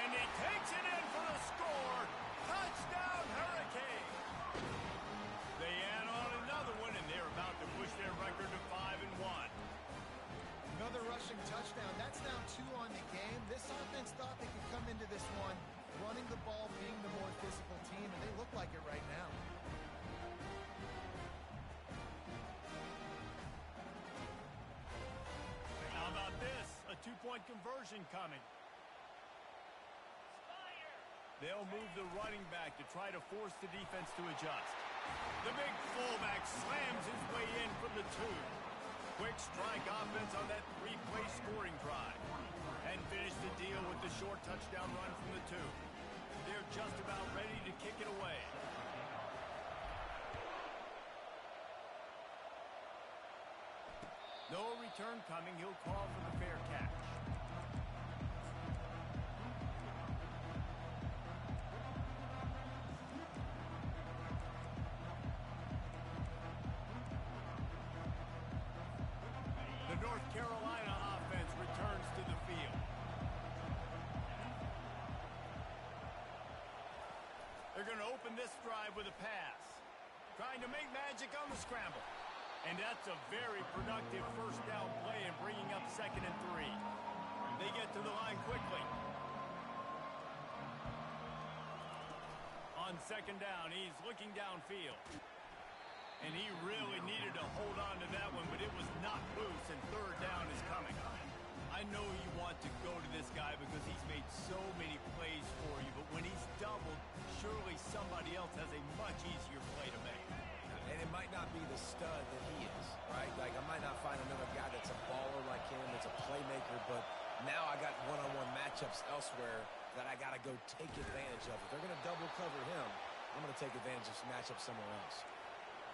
And he takes it in for the score. Touchdown, Hurricane. They add on another one, and they're about to push their record to 5-1. Another rushing touchdown. That's now 2 on the game. This offense thought they could come into this one running the ball, being the more physical team, and they look like it right now. How about this? A 2-point conversion coming. They'll move the running back to try to force the defense to adjust. The big fullback slams his way in from the 2. Quick strike offense on that 3-play scoring drive. And finish the deal with the short touchdown run from the 2. They're just about ready to kick it away. No return coming. He'll call for the fair catch. The North Carolina offense returns to the field. They're going to open this drive with a pass. Trying to make magic on the scramble. And that's a very productive first down play and bringing up 2nd and 3. They get to the line quickly. On 2nd down, he's looking downfield. And he really needed to hold on to that one, but it was not loose, and 3rd down is coming. I know you want to go to this guy because he's made so many plays for you, but when he's doubled, surely somebody else has a much easier play to make. And it might not be the stud that he is, right? Like, I might not find another guy that's a baller like him, that's a playmaker, but now I got one-on-one matchups elsewhere that I got to go take advantage of. If they're going to double cover him, I'm going to take advantage of some matchups somewhere else.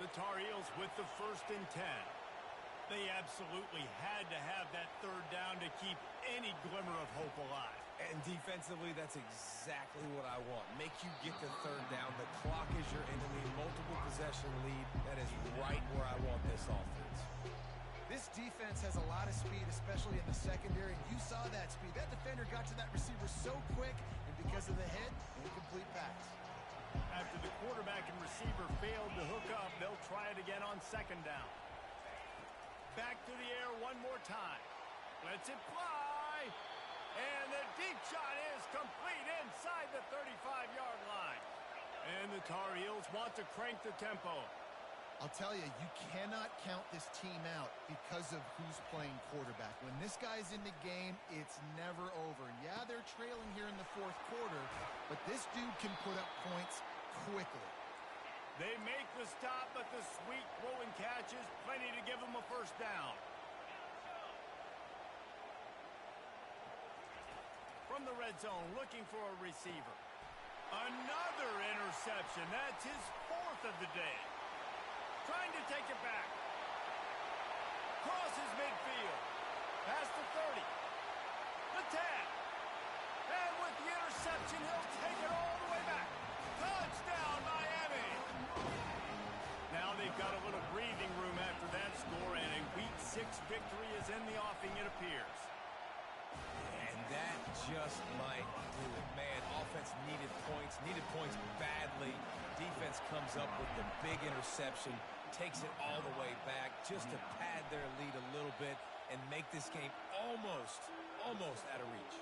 The Tar Heels with the 1st and 10. They absolutely had to have that 3rd down to keep any glimmer of hope alive. And defensively, that's exactly what I want. Make you get the 3rd down. The clock is your enemy. Multiple possession lead. That is right where I want this offense. This defense has a lot of speed, especially in the secondary. You saw that speed. That defender got to that receiver so quick, and because of the hit, an incomplete pass. After the quarterback and receiver failed to hook up, they'll try it again on 2nd down. Back to the air one more time. Lets it fly. And the deep shot is complete inside the 35-yard line. And the Tar Heels want to crank the tempo. I'll tell you, you cannot count this team out because of who's playing quarterback. When this guy's in the game, it's never over. Yeah, they're trailing here in the 4th quarter, but this dude can put up points quickly. They make the stop, but the sweet throwing catch is plenty to give them a 1st down. From the red zone, looking for a receiver. Another interception. That's his 4th of the day. Trying to take it back. Crosses midfield. Past the 30. The 10. And with the interception, he'll take it all the way back. Touchdown, Miami. Now they've got a little breathing room after that score, and a Week 6 victory is in the offing, it appears. And that just might do it. Man, offense needed points badly. Defense comes up with the big interception, takes it all the way back just to pad their lead a little bit and make this game almost out of reach.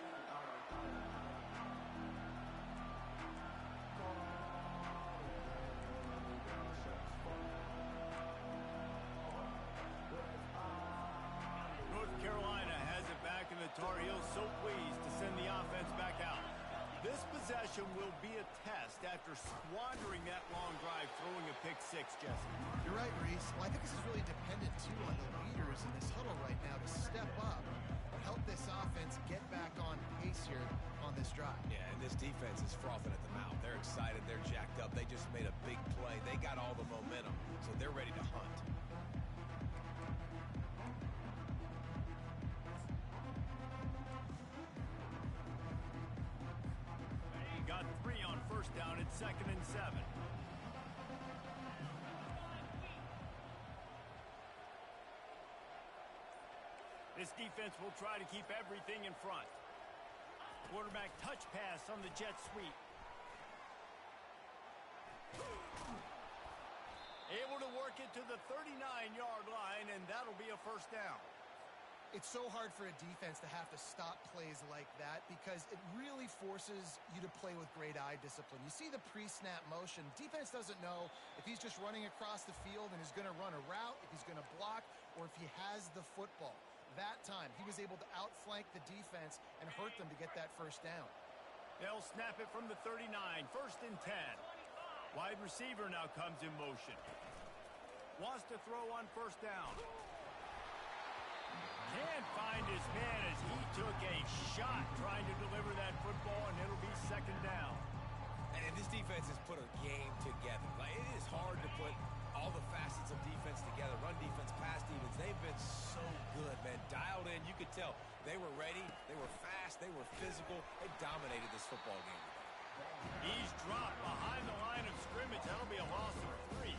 North Carolina has it back, and the Tar Heels so pleased to send the offense back out. This possession will be a test after squandering that long drive, throwing a pick-6, Jesse. You're right, Reese. Well, I think this is really dependent, too, on the leaders in this huddle right now to step up and help this offense get back on pace here on this drive. Yeah, and this defense is frothing at the mouth. They're excited. They're jacked up. They just made a big play. They got all the momentum, so they're ready to hunt. Got 3 on 1st down at 2nd and 7. This defense will try to keep everything in front. Quarterback touch pass on the jet sweep. Able to work it to the 39-yard line, and that'll be a 1st down. It's so hard for a defense to have to stop plays like that because it really forces you to play with great eye discipline. You see the pre-snap motion. Defense doesn't know if he's just running across the field and is going to run a route, if he's going to block, or if he has the football. That time, he was able to outflank the defense and hurt them to get that 1st down. They'll They'll snap it from the 39. 1st and 10. Wide receiver now comes in motion. Wants to throw on 1st down. Can't find his man as he took a shot trying to deliver that football, and it'll be 2nd down. And this defense has put a game together. Like, it is hard to put all the facets of defense together. Run defense, pass defense. They've been so good, man. Dialed in. You could tell they were ready. They were fast. They were physical. They dominated this football game today. He's dropped behind the line of scrimmage. That'll be a loss of 3.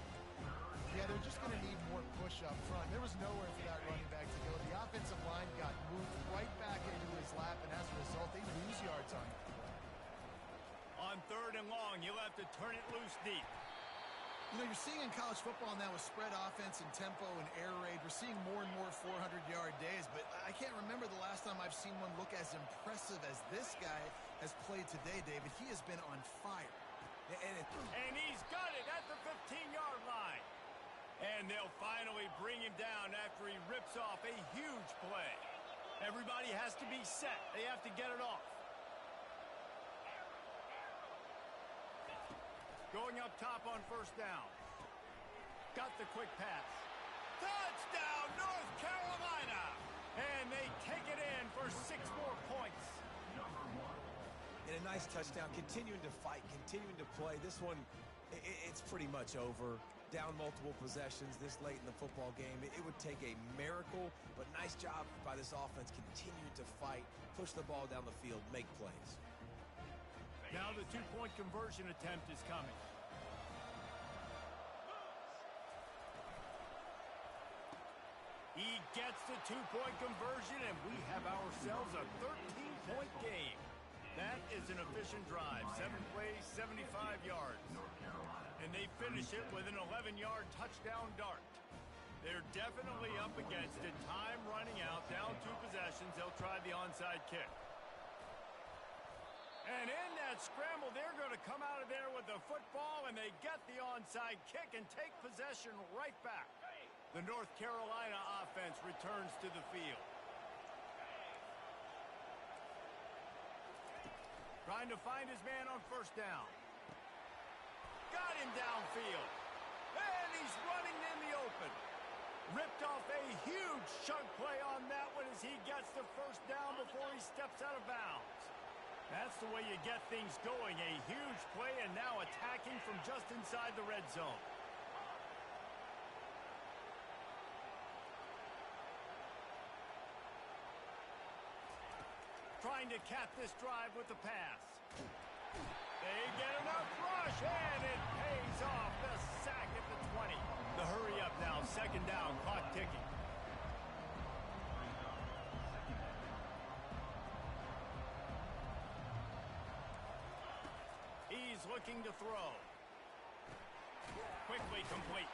Yeah, they're just going to need more push up front. There was nowhere for that running back to go. The offensive line got moved right back into his lap, and as a result, they lose yards on it. On 3rd and long, you'll have to turn it loose deep. You know, you're seeing in college football now with spread offense and tempo and air raid, we're seeing more and more 400-yard days, but I can't remember the last time I've seen one look as impressive as this guy has played today, David. He has been on fire. And he's got it at the 15-yard line. And they'll finally bring him down after he rips off a huge play. Everybody has to be set. They have to get it off. Going up top on 1st down. Got the quick pass. Touchdown, North Carolina! And they take it in for 6 more points. And a nice touchdown, continuing to fight, continuing to play. This one, it's pretty much over. Down multiple possessions this late in the football game. It would take a miracle, but nice job by this offense continuing to fight, push the ball down the field, make plays. Now the 2-point conversion attempt is coming. He gets the 2-point conversion, and we have ourselves a 13-point game. That is an efficient drive. 7 plays, 75 yards. And they finish it with an 11-yard touchdown dart. They're definitely up against it. Time running out, down 2 possessions. They'll try the onside kick. And in that scramble, they're going to come out of there with the football, and they get the onside kick and take possession right back. The North Carolina offense returns to the field. Trying to find his man on 1st down. Got him downfield. And he's running in the open. Ripped off a huge chunk play on that one as he gets the 1st down before he steps out of bounds. That's the way you get things going. A huge play and now attacking from just inside the red zone. Trying to cap this drive with the pass. They get enough rush, and it pays off. The sack at the 20. The hurry up now, 2nd down, clock ticking. He's looking to throw. Quickly complete.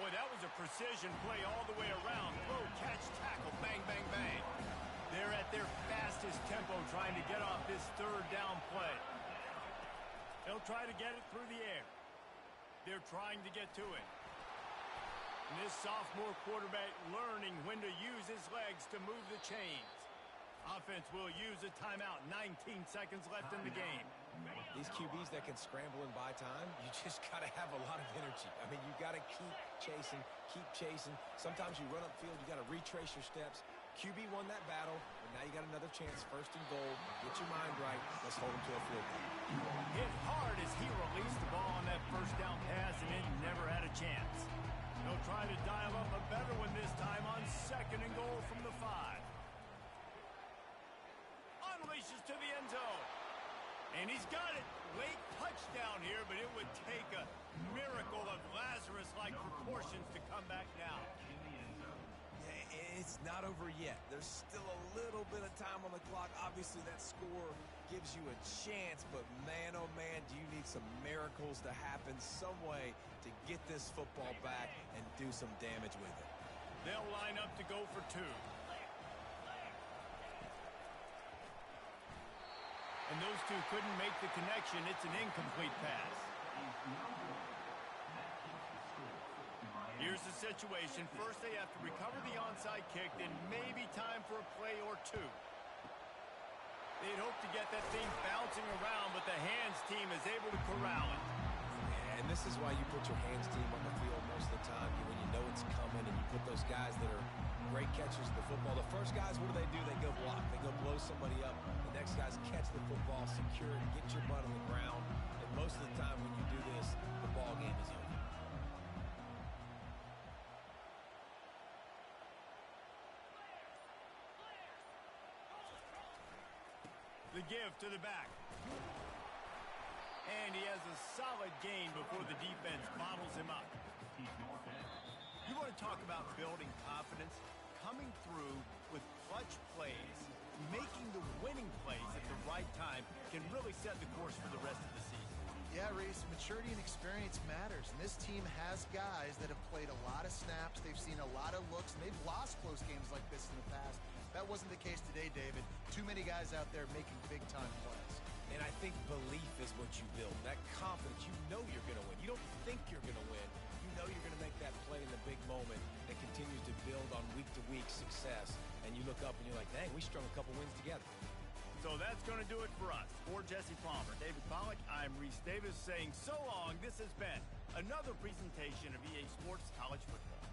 Boy, that was a precision play all the way around. Throw, catch, tackle, bang, bang, bang. They're at their fastest tempo trying to get off this 3rd down play. They'll try to get it through the air. They're trying to get to it. And this sophomore quarterback learning when to use his legs to move the chains. Offense will use a timeout. 19 seconds left in the game. These QBs that can scramble and buy time, you just got to have a lot of energy. I mean, you got to keep chasing, keep chasing. Sometimes you run upfield, you got to retrace your steps. QB won that battle, but now you got another chance, 1st and goal. Get your mind right. Let's hold him to a field goal. Hit hard as he released the ball on that 1st down pass, and it never had a chance. They'll try to dial up a better one this time on 2nd and goal from the 5. Unleashes to the end zone. And he's got it. Late touchdown here, but it would take a miracle of Lazarus-like proportions to come back now. It's not over yet. There's still a little bit of time on the clock. Obviously, that score gives you a chance, but man, oh man, do you need some miracles to happen some way to get this football back and do some damage with it. They'll line up to go for 2. And those two couldn't make the connection. It's an incomplete pass. Here's the situation. First, they have to recover the onside kick, then maybe time for a play or 2. They'd hope to get that thing bouncing around this is why you put your hands team on the field most of the time. When you know it's coming and you put those guys that are great catchers of the football. The first guys, what do? They go block. They go blow somebody up. The next guys catch the football, secure it, get your butt on the ground. And most of the time when you do this, the ball game is over. The give to the back. And he has a solid gain before the defense bottles him up. You want to talk about building confidence? Coming through with clutch plays, making the winning plays at the right time can really set the course for the rest of the season. Yeah, Reese, maturity and experience matters. And this team has guys that have played a lot of snaps. They've seen a lot of looks, and they've lost close games like this in the past. That wasn't the case today, David. Too many guys out there making big-time plays. And I think belief is what you build. That confidence, you know you're going to win. You don't think you're going to win. You know you're going to make that play in the big moment that continues to build on week-to-week success. And you look up and you're like, dang, we strung a couple wins together. So that's going to do it for us. For Jesse Palmer, David Pollack, I'm Reese Davis saying so long. This has been another presentation of EA Sports College Football.